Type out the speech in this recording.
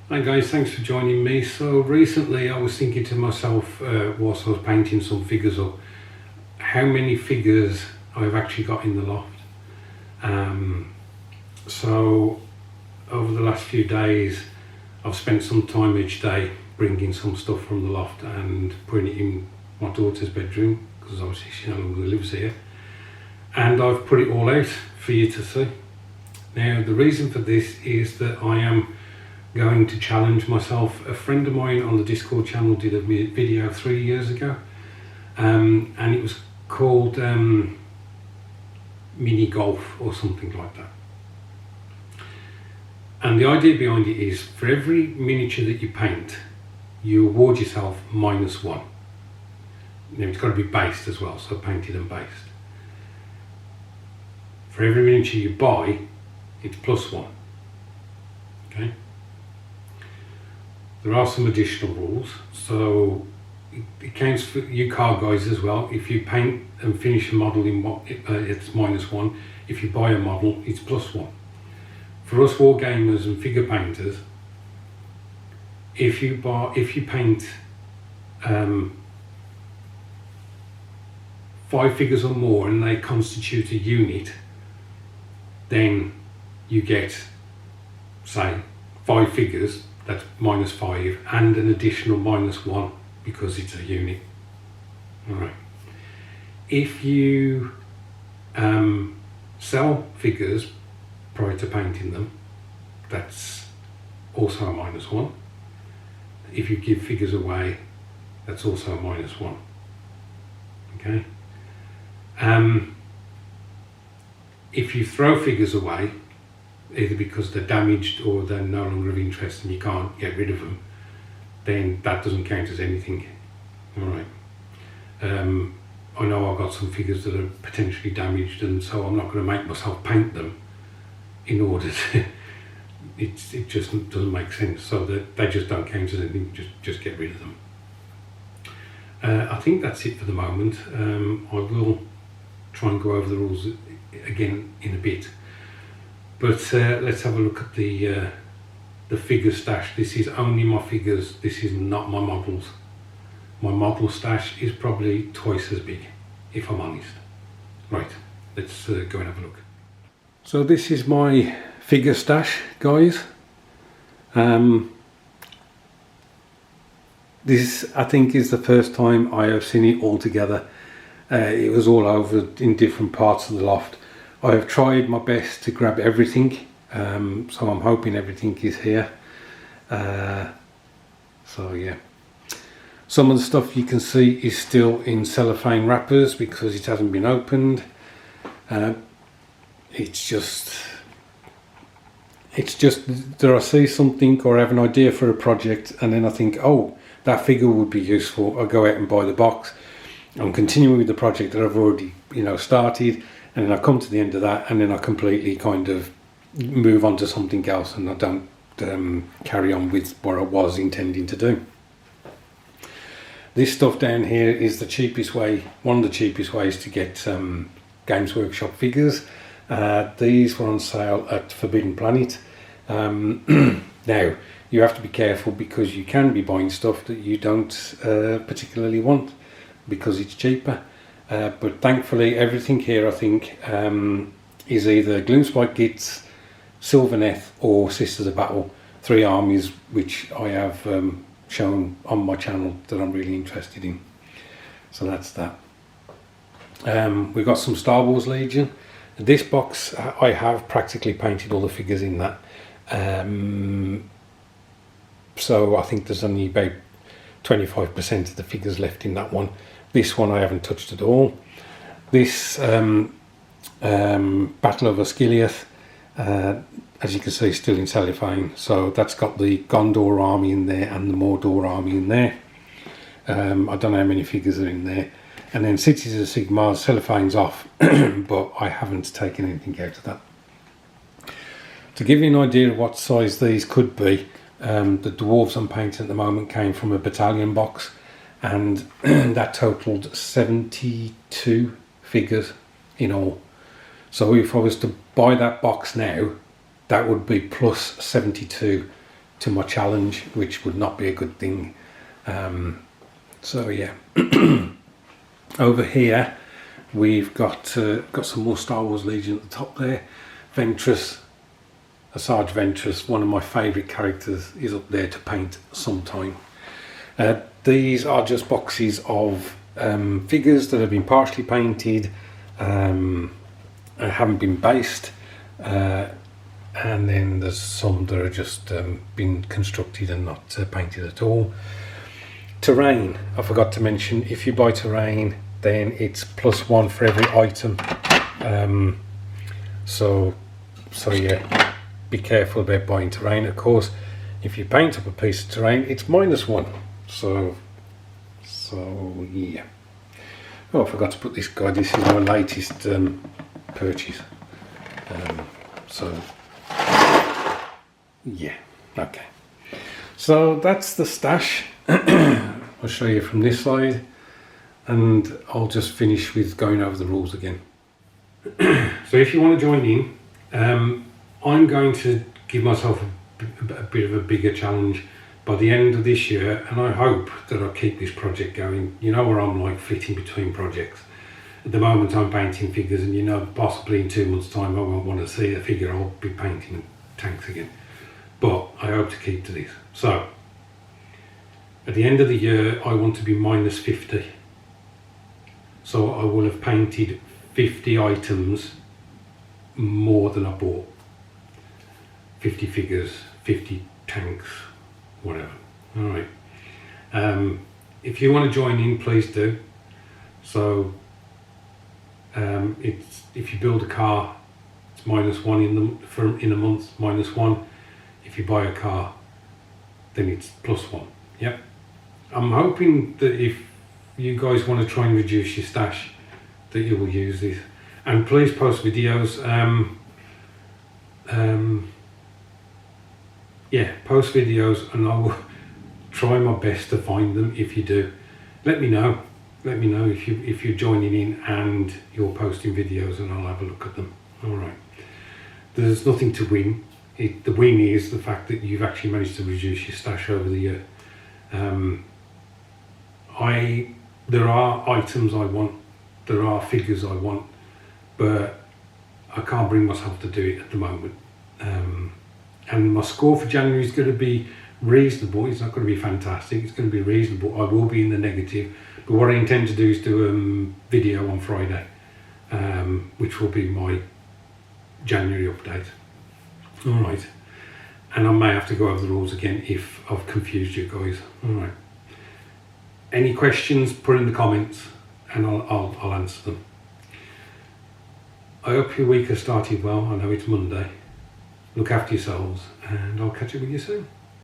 Hi guys, thanks for joining me. So recently I was thinking to myself whilst I was painting some figures up, how many figures I've actually got in the loft. So over the last few days I've spent some time each day bringing some stuff from the loft and putting it in my daughter's bedroom, because obviously she no longer lives here, and I've put it all out for you to see. Now the reason for this is that I am going to challenge myself. A friend of mine on the Discord channel did a video 3 years ago, and it was called mini golf or something like that. And the idea behind it is, for every miniature that you paint, you award yourself -1. Now it's got to be based as well, so painted and based. For every miniature you buy, it's +1. Okay. There are some additional rules, so it counts for you car guys as well. If you paint and finish a model in it's -1. If you buy a model, it's +1. For us war gamers and figure painters, if you paint 5 figures or more and they constitute a unit, then you get, say, 5 figures. That's -5 and an additional -1 because it's a unit. Alright. If you sell figures prior to painting them, that's also a -1. If you give figures away, that's also a -1. Okay. If you throw figures away, either because they're damaged or they're no longer of interest and you can't get rid of them, then that doesn't count as anything. Alright. I know I've got some figures that are potentially damaged, and so I'm not going to make myself paint them in order to it just doesn't make sense, so that they just don't count as anything. Just get rid of them. I think that's it for the moment. I will try and go over the rules again in a bit. But let's have a look at the figure stash. This is only my figures, this is not my models. My model stash is probably twice as big, if I'm honest. Right, let's go and have a look. So this is my figure stash, guys. This, I think, is the first time I have seen it all together. It was all over in different parts of the loft. I have tried my best to grab everything, so I'm hoping everything is here. So yeah, some of the stuff you can see is still in cellophane wrappers because it hasn't been opened. It's just that I see something or have an idea for a project, and then I think, oh, that figure would be useful. I'll go out and buy the box. I'm continuing with the project that I've already, started. And then I come to the end of that, and then I completely kind of move on to something else, and I don't carry on with what I was intending to do. This stuff down here is the cheapest way, one of the cheapest ways to get Games Workshop figures. These were on sale at Forbidden Planet. Now, you have to be careful because you can be buying stuff that you don't particularly want because it's cheaper. But thankfully everything here, I think, is either Gloomspike Gits, Sylvaneth or Sisters of Battle, 3 armies which I have shown on my channel that I'm really interested in. So that's that. We've got some Star Wars Legion. This box, I have practically painted all the figures in that. So I think there's only about 25% of the figures left in that one. This one I haven't touched at all. This Battle of Osgiliath, as you can see, still in cellophane. So that's got the Gondor army in there and the Mordor army in there. I don't know how many figures are in there. And then Cities of Sigmar, cellophane's off, but I haven't taken anything out of that. To give you an idea of what size these could be, the dwarves I'm painting at the moment came from a battalion box, and that totaled 72 figures in all. So if I was to buy that box now, that would be plus 72 to my challenge, which would not be a good thing. So yeah. Over here we've got some more Star Wars Legion at the top there. Ventress, Asajj Ventress, one of my favourite characters, is up there to paint sometime. These are just boxes of figures that have been partially painted, haven't been based, and then there's some that are just been constructed and not painted at all. Terrain, I forgot to mention, if you buy terrain then it's +1 for every item. So yeah, be careful about buying terrain. Of course, if you paint up a piece of terrain, it's -1. So yeah. Oh, I forgot to put this guide. This is my latest purchase. So yeah, okay. So that's the stash. I'll show you from this side, and I'll just finish with going over the rules again. So if you want to join in, I'm going to give myself a bit of a bigger challenge by the end of this year, and I hope that I'll keep this project going. You know where I'm like flitting between projects. At the moment I'm painting figures, and you know possibly in 2 months time I won't want to see a figure, I'll be painting tanks again. But I hope to keep to this. So at the end of the year I want to be -50. So I will have painted 50 items more than I bought. 50 figures, 50 tanks, whatever. Alright. If you want to join in, please do. So if you build a car, it's -1 in a month, -1. If you buy a car, then it's +1. Yep. I'm hoping that if you guys want to try and reduce your stash, that you will use this. And please post videos. Yeah, post videos, and I will try my best to find them. If you do, let me know. Let me know if you're joining in and you're posting videos, and I'll have a look at them. All right. There's nothing to win. The win is the fact that you've actually managed to reduce your stash over the year. There are items I want, there are figures I want, but I can't bring myself to do it at the moment. And my score for January is going to be reasonable. It's not going to be fantastic, it's going to be reasonable. I will be in the negative, but what I intend to do is do a video on Friday, which will be my January update. Alright, and I may have to go over the rules again if I've confused you guys. Alright, any questions, put in the comments and I'll answer them. I hope your week has started well. I know it's Monday. Look after yourselves, and I'll catch up with you soon.